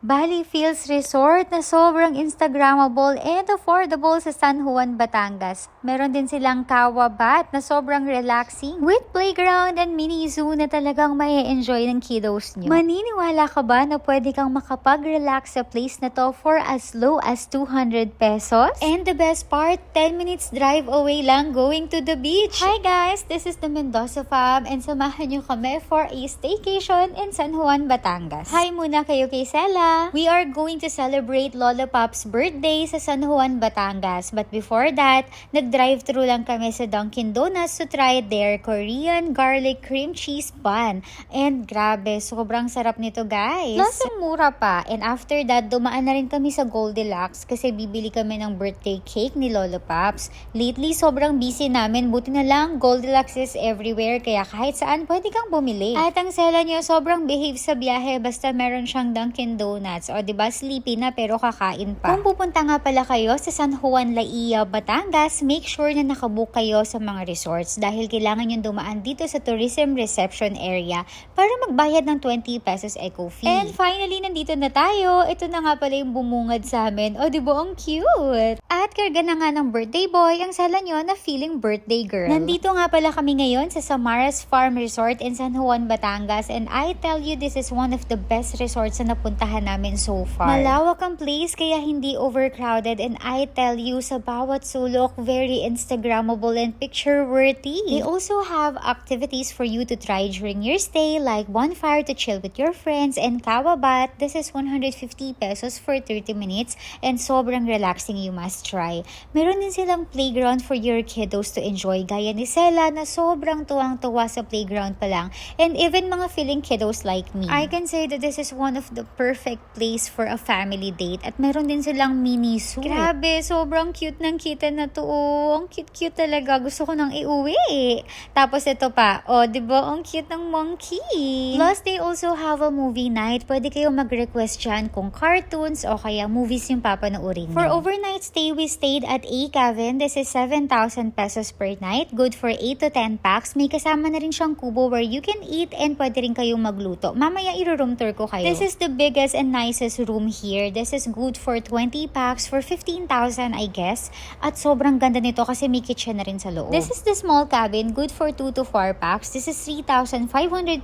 Bali Fields Resort na sobrang Instagrammable and affordable sa San Juan, Batangas. Meron din silang Kawabat na sobrang relaxing with playground and mini zoo na talagang mai-enjoy ng kiddos nyo. Maniniwala ka ba na pwede kang makapag-relax sa place na to for as low as 200 pesos? And the best part, 10 minutes drive away lang going to the beach. Hi guys! This is the Mendoza Fam and samahan nyo kami for a staycation in San Juan, Batangas. Hi muna kayo kay Sela. We are going to celebrate Lola Pop's birthday sa San Juan, Batangas. But before that, nag-drive-thru lang kami sa Dunkin' Donuts to try their Korean garlic cream cheese bun. And grabe, sobrang sarap nito guys. Plus, ang mura pa. And after that, dumaan na rin kami sa Goldilocks kasi bibili kami ng birthday cake ni Lola Pops. Lately, sobrang busy namin. Buti na lang, Goldilocks is everywhere kaya kahit saan pwede kang bumili. At ang Sela nyo, sobrang behave sa biyahe basta meron siyang Dunkin' Donuts. O diba, sleepy na pero kakain pa. Kung pupunta nga pala kayo sa San Juan, Laia, Batangas, make sure na nakabook kayo sa mga resorts dahil kailangan yung dumaan dito sa tourism reception area para magbayad ng 20 pesos eco fee. And finally, nandito na tayo. Ito na nga pala yung bumungad sa amin. O diba, ang cute! At karga na nga ng birthday boy ang Sela nyo na feeling birthday girl. Nandito nga pala kami ngayon sa Samaras Farm Resort in San Juan, Batangas, and I tell you, this is one of the best resorts na napuntahan namin so far. Malawak ang place kaya hindi overcrowded, and I tell you, sa bawat sulok, very Instagrammable and picture-worthy. They also have activities for you to try during your stay like bonfire to chill with your friends and Kawabat. This is 150 pesos for 30 minutes and sobrang relaxing, you must try. Meron din silang playground for your kiddos to enjoy gaya ni Sela na sobrang tuwang-tuwa sa playground pa lang, and even mga feeling kiddos like me. I can say that this is one of the perfect place for a family date at meron din silang mini zoo. Grabe, sobrang cute ng kita na to. Ang cute-cute talaga. Gusto ko nang iuwi. Tapos ito pa. O, diba? Ang cute ng monkey. Plus, they also have a movie night. Pwede kayo mag-request dyan kung cartoons o kaya movies yung papanoorin. For overnight stay, we stayed at A Cabin. This is 7,000 pesos per night. Good for 8 to 10 packs. May kasama na rin siyang kubo where you can eat and pwede rin kayong magluto. Mamaya i-room tour ko kayo. This is the biggest and nicest room here. This is good for 20 packs for 15,000 I guess. At sobrang ganda nito kasi may kitchen na rin sa loob. This is the small cabin, good for 2 to 4 packs. This is 3,500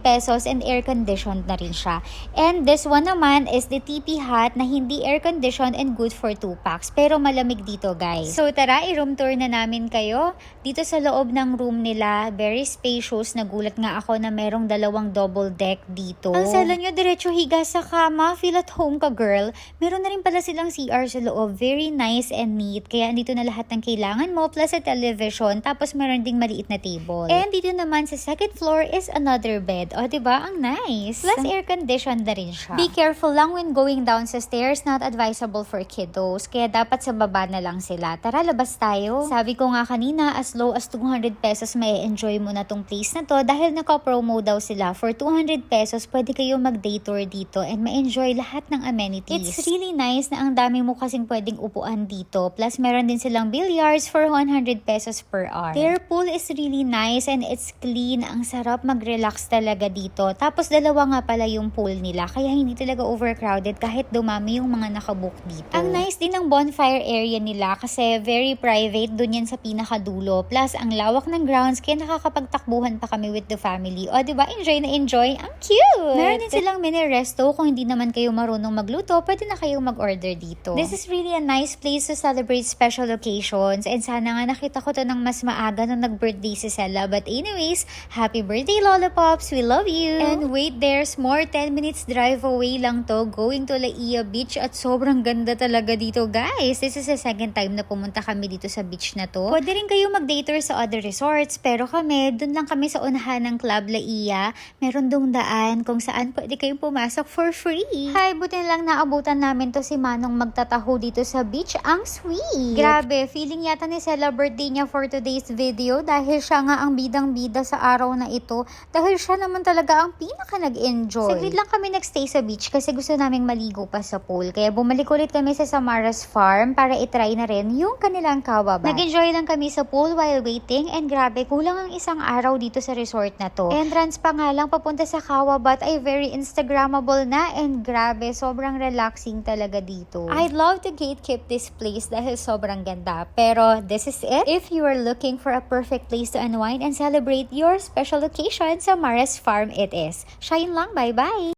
pesos and air-conditioned na rin siya. And this one naman is the teepee hut na hindi air-conditioned and good for 2 packs. Pero malamig dito guys. So tara, i-room tour na namin kayo. Dito sa loob ng room nila, very spacious. Nagulat nga ako na merong dalawang double deck dito. Ang Sela nyo, diretso higa sa kama. Feel at home ka girl. Meron na rin pala silang CR sa loob. Very nice and neat. Kaya andito na lahat ng kailangan mo plus a television. Tapos meron ding maliit na table. And dito naman sa second floor is another bed. O diba? Ang nice. Plus air-conditioned na rin siya. Be careful lang when going down sa stairs. Not advisable for kiddos. Kaya dapat sa baba na lang sila. Tara, labas tayo. Sabi ko nga kanina, as low as 200 pesos may enjoy mo na tong place na to dahil naka-promo daw sila. For 200 pesos, pwede kayo mag-day tour dito and ma-enjoy lahat ng amenities. It's really nice na ang dami mo kasing pwedeng upuan dito. Plus, meron din silang billiards for 100 pesos per hour. Their pool is really nice and it's clean. Ang sarap mag-relax talaga dito. Tapos, dalawa nga pala yung pool nila. Kaya hindi talaga overcrowded kahit dumami yung mga nakabook dito. Ang nice din ng bonfire area nila kasi very private. Dun yan sa pinakadulo. Plus, ang lawak ng grounds kaya nakakapagtakbuhan pa kami with the family. O, diba? Enjoy na enjoy. Ang cute! Meron din silang mini resto. Kung hindi naman kayo marunong magluto, pwede na kayong mag-order dito. This is really a nice place to celebrate special occasions. And sana nga nakita ko to ng mas maaga nung nag-birthday si Sela. But anyways, happy birthday Lola Pops! We love you! And wait, there's more. 10 minutes drive away lang to. Going to Laia Beach at sobrang ganda talaga dito guys. This is the second time na pumunta kami dito sa beach na to. Pwede rin kayo mag-day tour sa other resorts. Pero kami, dun lang kami sa unahan ng Club Laia. Meron dong daan kung saan pwede kayong pumasok for free. Hi, buti lang naabutan namin to si Manong magtataho dito sa beach. Ang sweet! Grabe, feeling yata ni Sela birthday niya for today's video dahil siya nga ang bidang-bida sa araw na ito. Dahil siya naman talaga ang pinaka nag-enjoy. Saglit lang kami nagstay sa beach kasi gusto naming maligo pa sa pool. Kaya bumalik ulit kami sa Samaras Farm para itry na rin yung kanilang kawabat. Nag-enjoy lang kami sa pool while waiting and grabe, kulang ang isang araw dito sa resort na to. Entrance pa nga lang papunta sa kawabat ay very Instagrammable na and grabe grabe, sobrang relaxing talaga dito. I'd love to gatekeep this place dahil sobrang ganda. Pero this is it. If you are looking for a perfect place to unwind and celebrate your special occasion, sa Mares Farm it is. Siya yun lang, bye-bye!